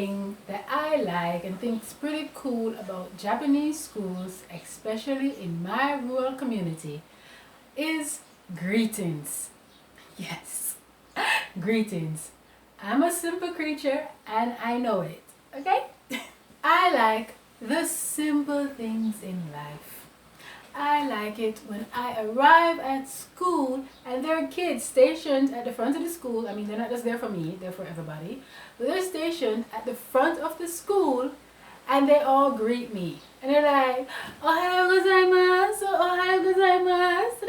thing that I like and think is pretty cool about Japanese schools, especially in my rural community, is greetings. Yes, greetings. I'm a simple creature and I know it, okay? I like the simple things in life. I like it when I arrive at school and there are kids stationed at the front of the school. I mean, they're not just there for me, they're for everybody. But they're stationed at the front of the school and they all greet me. And they're like, Ohayo gozaimasu, Ohayo gozaimasu.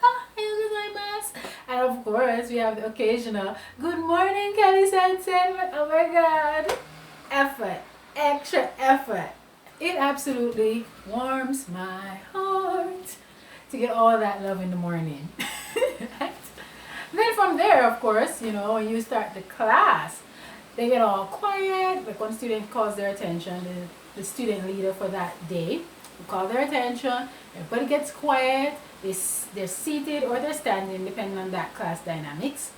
Ohayo gozaimasu. And of course, we have the occasional, good morning, Kelly Sensei. Oh my God. Effort, extra effort. It absolutely warms my heart to get all that love in the morning. Then from there, of course, when you start the class, they get all quiet. Like one student calls their attention, the student leader for that day will call their attention. Everybody gets quiet. They're seated or they're standing, depending on that class dynamics.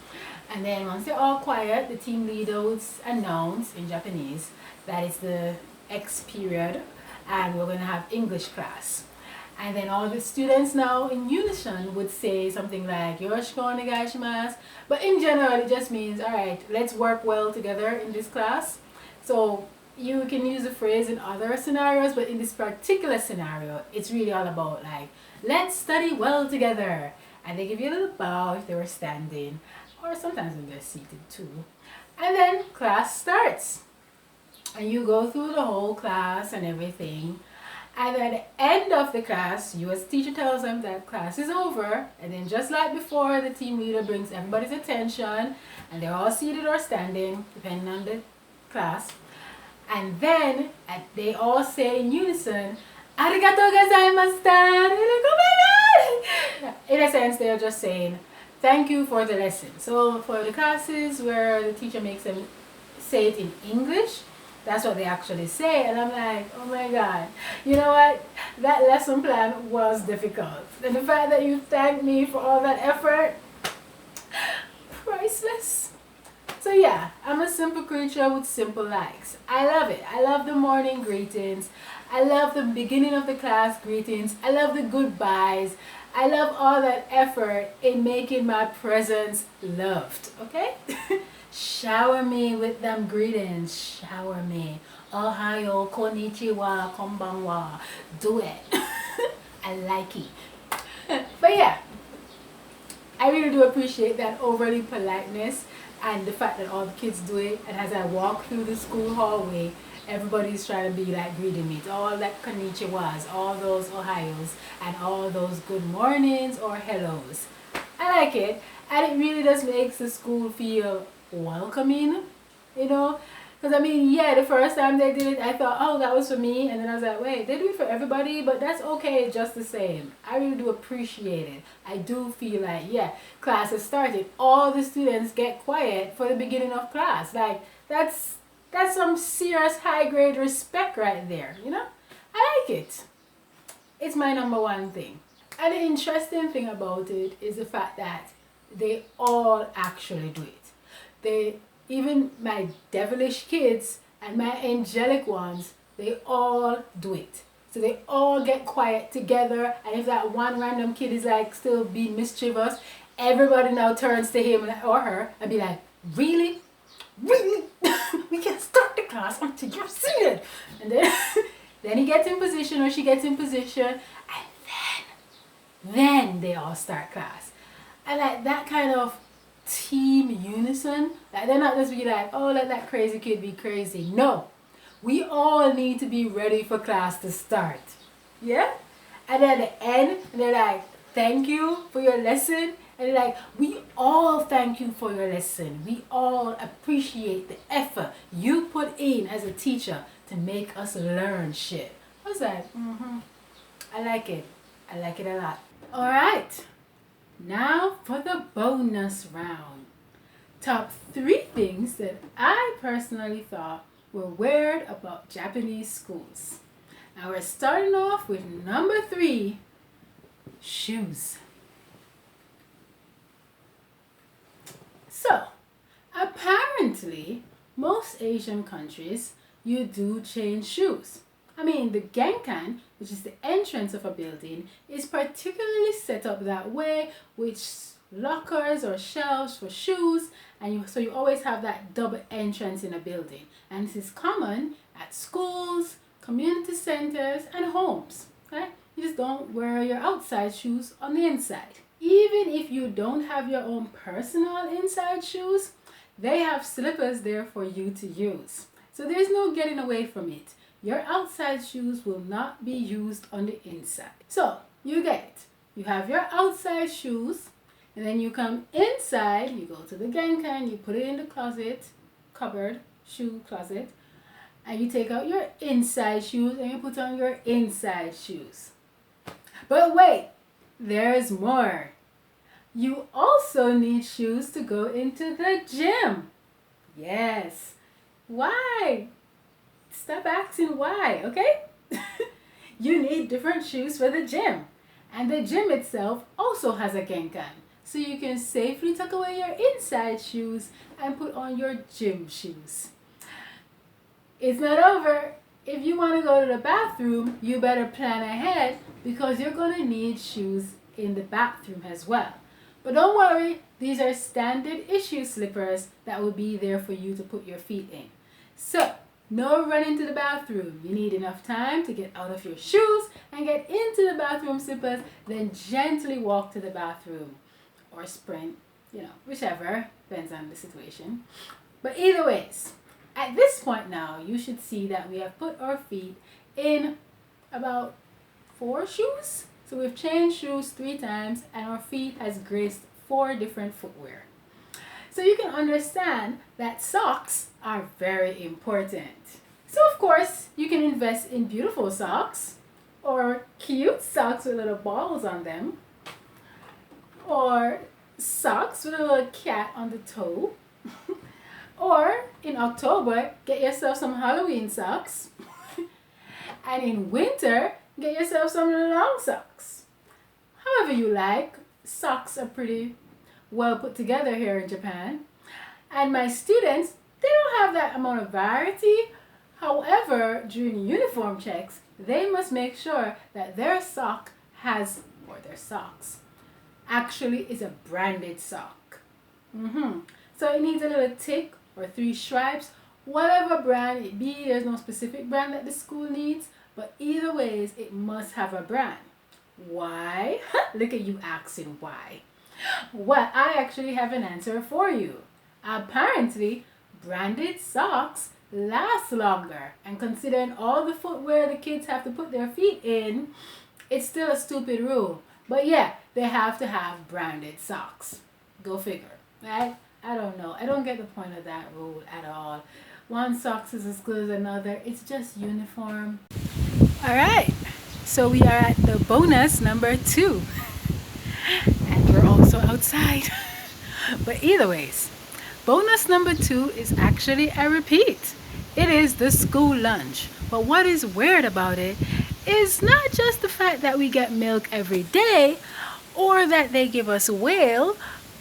And then once they're all quiet, the team leader would announce in Japanese that it's the X period and we're going to have English class. And then all the students now in unison would say something like Yoroshiku onegai shimasu. But in general, it just means, all right, let's work well together in this class. So you can use the phrase in other scenarios, but in this particular scenario, it's really all about like, let's study well together. And they give you a little bow if they were standing, or sometimes when they're seated too. And then class starts. And you go through the whole class and everything. And at the end of the class, you as teacher tells them that class is over. And then just like before, the team leader brings everybody's attention. And they're all seated or standing, depending on the class. And then they all say in unison, Arigatou gozaimashita. They're like, oh my God! In a sense, they're just saying, thank you for the lesson. So for the classes where the teacher makes them say it in English, that's what they actually say. And I'm like, oh my God, you know what? That lesson plan was difficult. And the fact that you thanked me for all that effort, priceless. So yeah, I'm a simple creature with simple likes. I love it. I love the morning greetings. I love the beginning of the class greetings. I love the goodbyes. I love all that effort in making my presence loved, okay? Shower me with them greetings. Shower me. Ohayo, konnichiwa, konbanwa. Do it. I like it. But yeah, I really do appreciate that overly politeness and the fact that all the kids do it. And as I walk through the school hallway, everybody's trying to be like greeting me. All that konnichiwas, all those ohayos, and all those good mornings or hellos. I like it. And it really just makes the school feel welcoming, because I mean, yeah, the first time they did it, I thought, oh, that was for me, and then I was like, wait, they do it for everybody, but that's okay just the same. I really do appreciate it. I do feel like, yeah, class has started, all the students get quiet for the beginning of class. Like, that's some serious high grade respect right there, I like it. It's my number one thing. And the interesting thing about it is the fact that they all actually do it. Even my devilish kids and my angelic ones, they all do it. So they all get quiet together, and if that one random kid is like still being mischievous, everybody now turns to him or her and be like, really? Really? We can't start the class until you're seated. And then, then he gets in position or she gets in position, and then they all start class. And like that kind of team unison, like they're not just be like, oh, let that crazy kid be crazy. No, we all need to be ready for class to start. Yeah? And then at the end, they're like, thank you for your lesson. And they're like, we all thank you for your lesson. We all appreciate the effort you put in as a teacher to make us learn shit. I was like, I like it. I like it a lot. All right. Now for the bonus round. Top 3 things that I personally thought were weird about Japanese schools. Now we're starting off with number 3, shoes. So, apparently, most Asian countries, you do change shoes. I mean, the genkan, which is the entrance of a building, is particularly set up that way, with lockers or shelves for shoes, and so you always have that double entrance in a building. And this is common at schools, community centers, and homes. Okay? You just don't wear your outside shoes on the inside. Even if you don't have your own personal inside shoes, they have slippers there for you to use. So there's no getting away from it. Your outside shoes will not be used on the inside. So you get it. You have your outside shoes, and then you come inside, you go to the genkan, you put it in the closet, cupboard, shoe closet, and you take out your inside shoes and you put on your inside shoes. But wait, there's more. You also need shoes to go into the gym. Yes. Why? Stop asking why, okay? You need different shoes for the gym. And the gym itself also has a genkan. So you can safely tuck away your inside shoes and put on your gym shoes. It's not over. If you want to go to the bathroom, you better plan ahead because you're going to need shoes in the bathroom as well. But don't worry, these are standard issue slippers that will be there for you to put your feet in. So, no running to the bathroom. You need enough time to get out of your shoes and get into the bathroom slippers, then gently walk to the bathroom or sprint, whichever, depends on the situation. But either ways, at this point now, you should see that we have put our feet in about 4 shoes. So we've changed shoes 3 times and our feet has graced 4 different footwear. So you can understand that socks are very important. So of course, you can invest in beautiful socks or cute socks with little balls on them, or socks with a little cat on the toe. Or in October, get yourself some Halloween socks. And in winter, get yourself some long socks. However you like, socks are pretty well put together here in Japan. And my students, they don't have that amount of variety. However, during uniform checks, they must make sure that their sock has, or their socks, actually is a branded sock. So it needs a little tick or 3 stripes, whatever brand it be. There's no specific brand that the school needs, but either ways, it must have a brand. Why? Look at you asking why. Well, I actually have an answer for you. Apparently, branded socks last longer, and considering all the footwear the kids have to put their feet in, it's still a stupid rule. But yeah, they have to have branded socks. Go figure, right? I don't know. I don't get the point of that rule at all. One socks is as good as another. It's just uniform. All right. So we are at the bonus number 2. And we're also outside. But either ways, bonus number 2 is actually a repeat. It is the school lunch. But what is weird about it is not just the fact that we get milk every day or that they give us whale,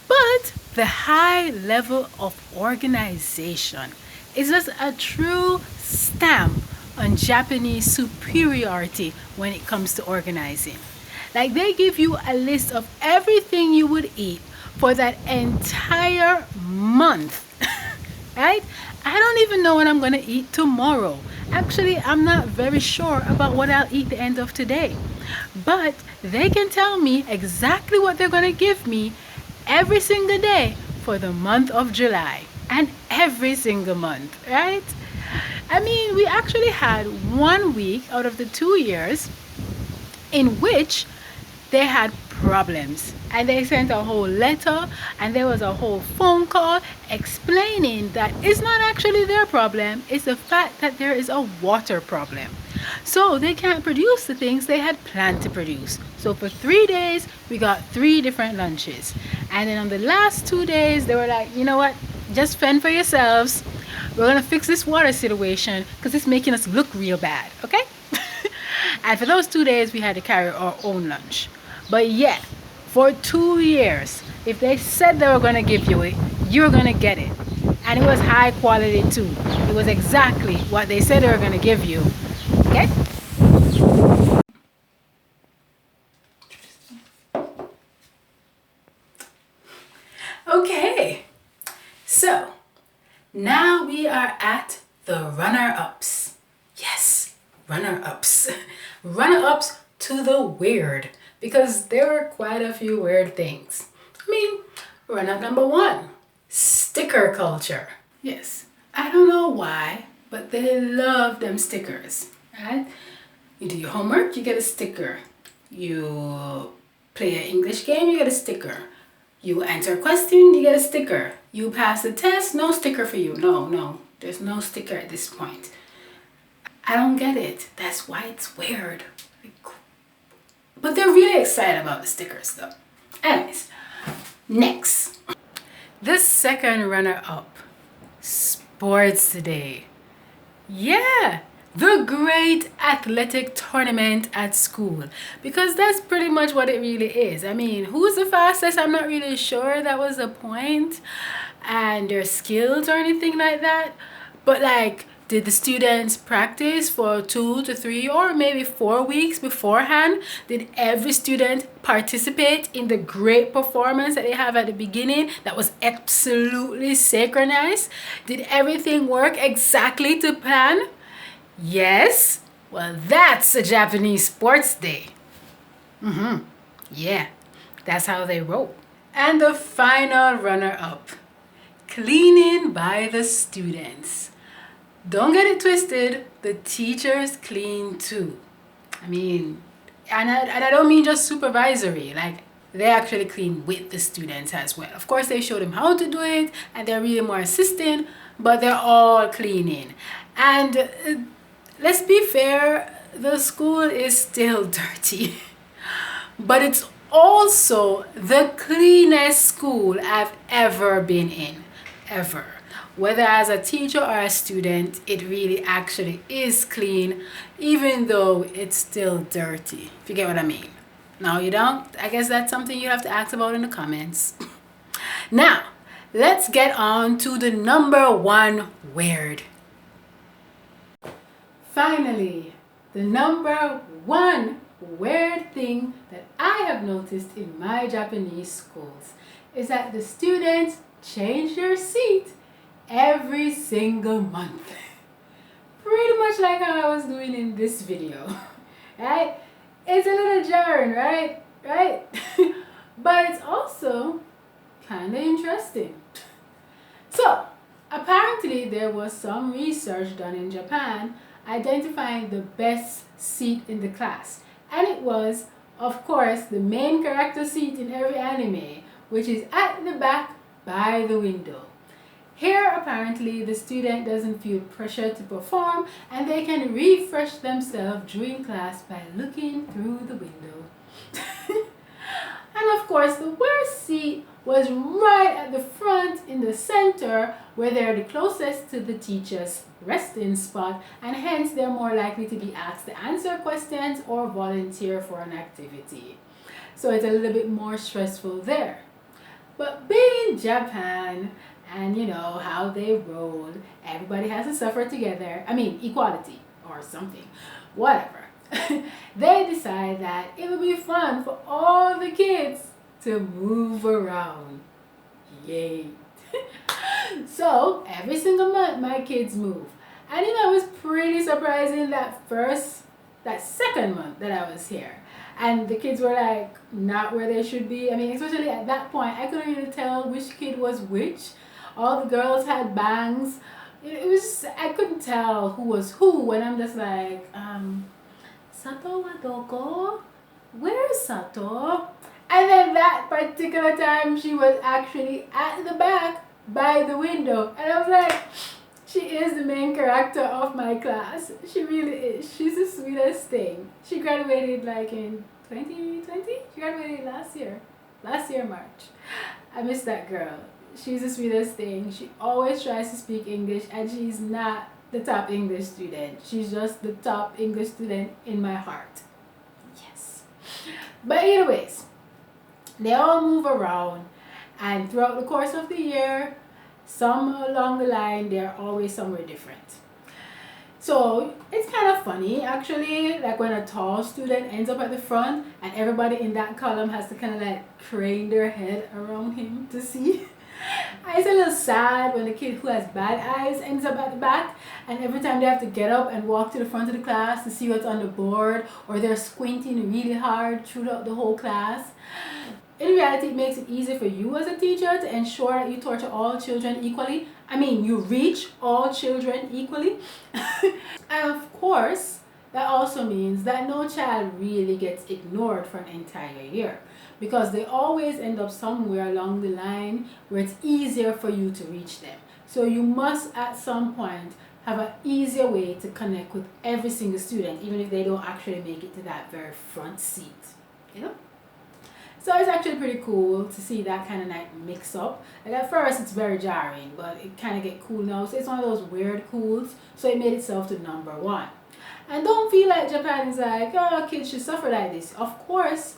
but the high level of organization. It's just a true stamp on Japanese superiority when it comes to organizing. Like, they give you a list of everything you would eat for that entire month. Right? I don't even know what I'm going to eat tomorrow. Actually, I'm not very sure about what I'll eat the end of today. But they can tell me exactly what they're going to give me every single day for the month of July. And every single month, right? I mean, we actually had 1 week out of the 2 years in which they had problems, and they sent a whole letter and there was a whole phone call explaining that it's not actually their problem, it's the fact that there is a water problem. So they can't produce the things they had planned to produce. So for 3 days we got 3 different lunches, and then on the last 2 days they were like, you know what, just fend for yourselves, we're gonna fix this water situation because it's making us look real bad, okay? And for those 2 days we had to carry our own lunch. But yet, for 2 years, if they said they were going to give you it, you're going to get it. And it was high quality too. It was exactly what they said they were going to give you. Okay? Okay. So, now we are at the runner-ups. Yes, runner-ups. Runner-ups to the weird, because there were quite a few weird things. I mean, runner-up number one, sticker culture. Yes, I don't know why, but they love them stickers, right? You do your homework, you get a sticker. You play an English game, you get a sticker. You answer a question, you get a sticker. You pass the test, no sticker for you. No, there's no sticker at this point. I don't get it. That's why it's weird. But they're really excited about the stickers though. Anyways, next. The second runner-up, sports day. Yeah, the great athletic tournament at school, because that's pretty much what it really is. I mean, who's the fastest? I'm not really sure that was the point, and their skills or anything like that. But like, did the students practice for 2 to 3 or maybe 4 weeks beforehand? Did every student participate in the great performance that they have at the beginning that was absolutely synchronized? Did everything work exactly to plan? Yes. Well, that's a Japanese sports day. Yeah, that's how they roll. And the final runner-up, cleaning by the students. Don't get it twisted, the teachers clean too. I mean, and I don't mean just supervisory, like they actually clean with the students as well. Of course, they show them how to do it and they're really more assisting, but they're all cleaning. And let's be fair, the school is still dirty, but it's also the cleanest school I've ever been in, ever. Whether as a teacher or a student, it really actually is clean, even though it's still dirty, if you get what I mean. No, you don't? I guess that's something you have to ask about in the comments. Now, let's get on to the number one weird. Finally, the number one weird thing that I have noticed in my Japanese schools is that the students change their seat every single month. Pretty much like how I was doing in this video, right? It's a little jarring, right? But it's also kind of interesting. So, apparently there was some research done in Japan identifying the best seat in the class. And it was, of course, the main character seat in every anime, which is at the back by the window. Here, apparently, the student doesn't feel pressure to perform and they can refresh themselves during class by looking through the window. And of course, the worst seat was right at the front in the center, where they're the closest to the teacher's resting spot, and hence they're more likely to be asked to answer questions or volunteer for an activity. So it's a little bit more stressful there. But being Japan, and you know how they roll, everybody has to suffer together. I mean, equality or something, whatever. They decide that it would be fun for all the kids to move around. Yay. So every single month my kids move. And you know, it was pretty surprising that second month that I was here. And the kids were like not where they should be. I mean, especially at that point, I couldn't really tell which kid was which. All the girls had bangs. It was, I couldn't tell who was who when I'm just like, Sato wa doko? Where's Sato? And then that particular time she was actually at the back by the window. And I was like, she is the main character of my class. She really is. She's the sweetest thing. She graduated like in 2020? She graduated last year. Last year, March. I miss that girl. She's the sweetest thing. She always tries to speak English and she's not the top English student. She's just the top English student in my heart. Yes. But anyways, they all move around, and throughout the course of the year, some along the line, they're always somewhere different. So it's kind of funny actually, like when a tall student ends up at the front and everybody in that column has to kind of like crane their head around him to see. It's a little sad when the kid who has bad eyes ends up at the back, and every time they have to get up and walk to the front of the class to see what's on the board, or they're squinting really hard throughout the whole class. In reality, it makes it easy for you as a teacher to ensure that you torture all children equally. I mean, you reach all children equally. And of course, that also means that no child really gets ignored for an entire year, because they always end up somewhere along the line where it's easier for you to reach them. So you must at some point have an easier way to connect with every single student, even if they don't actually make it to that very front seat, you know? So it's actually pretty cool to see that kind of like mix up. Like at first it's very jarring, but it kind of get cool now. So it's one of those weird cools. So it made itself to number 1. And don't feel like Japan is like, oh, kids should suffer like this. Of course,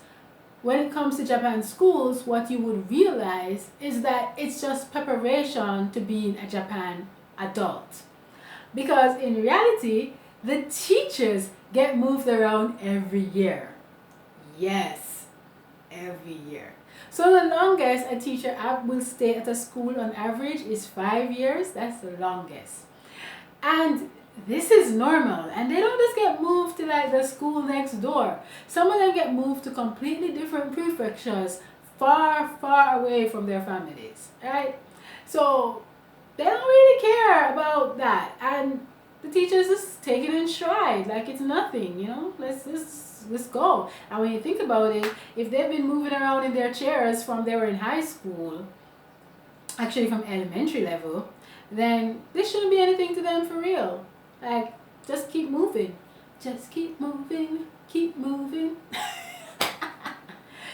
when it comes to Japan schools, what you would realize is that it's just preparation to being a Japan adult. Because in reality, the teachers get moved around every year. Yes, every year. So the longest a teacher will stay at a school on average is 5 years. That's the longest. And this is normal, and they don't just get moved to like the school next door. Some of them get moved to completely different prefectures, far, far away from their families, right? So they don't really care about that, and the teachers just take it in stride like it's nothing, you know. Let's go. And when you think about it, if they've been moving around in their chairs from they were in high school, actually from elementary level, then this shouldn't be anything to them for real. Like, just keep moving. Just keep moving. Keep moving.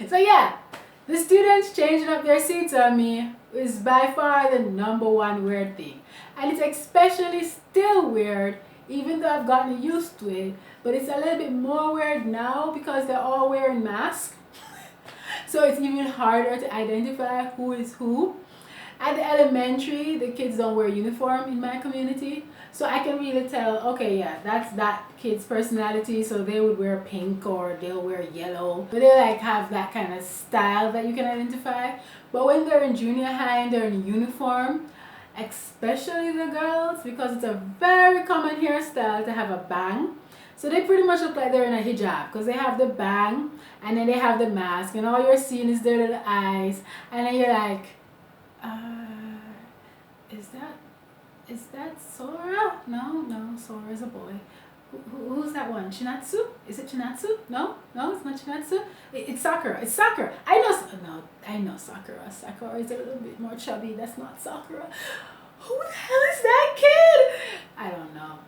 So yeah, the students changing up their seats on me is by far the number 1 weird thing. And it's especially still weird, even though I've gotten used to it. But it's a little bit more weird now because they're all wearing masks. So it's even harder to identify who is who. At the elementary, the kids don't wear uniform in my community. So I can really tell, okay, yeah, that's that kid's personality. So they would wear pink or they'll wear yellow. But they like have that kind of style that you can identify. But when they're in junior high and they're in uniform, especially the girls, because it's a very common hairstyle to have a bang. So they pretty much look like they're in a hijab because they have the bang and then they have the mask and all you're seeing is their little eyes. And then you're like, is that Sora? No, Sora is a boy. Who's that one? Chinatsu? Is it Chinatsu? No, it's not Chinatsu. It's Sakura. It's Sakura. I know Sakura. Sakura is a little bit more chubby. That's not Sakura. Who the hell is that kid? I don't know.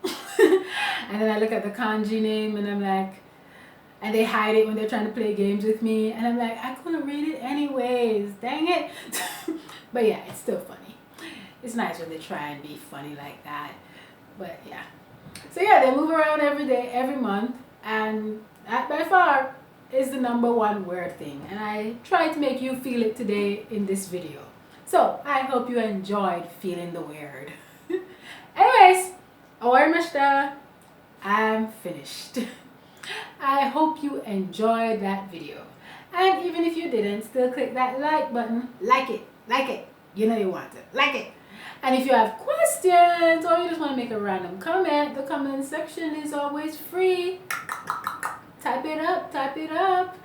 And then I look at the kanji name and I'm like, and they hide it when they're trying to play games with me. And I'm like, I couldn't read it anyways. Dang it. But yeah, it's still funny. It's nice when they try and be funny like that. But yeah. So yeah, they move around every day, every month. And that by far is the number 1 weird thing. And I tried to make you feel it today in this video. So I hope you enjoyed feeling the weird. Anyways, owarimashita. I'm finished. I hope you enjoyed that video. And even if you didn't, still click that like button. Like it. You know you want to. Like it. And if you have questions or you just want to make a random comment, the comment section is always free. Type it up.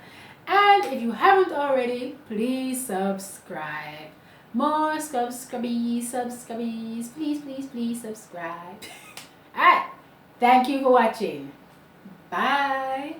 And if you haven't already, please subscribe. More subscribees, please subscribe. Alright, thank you for watching. Bye.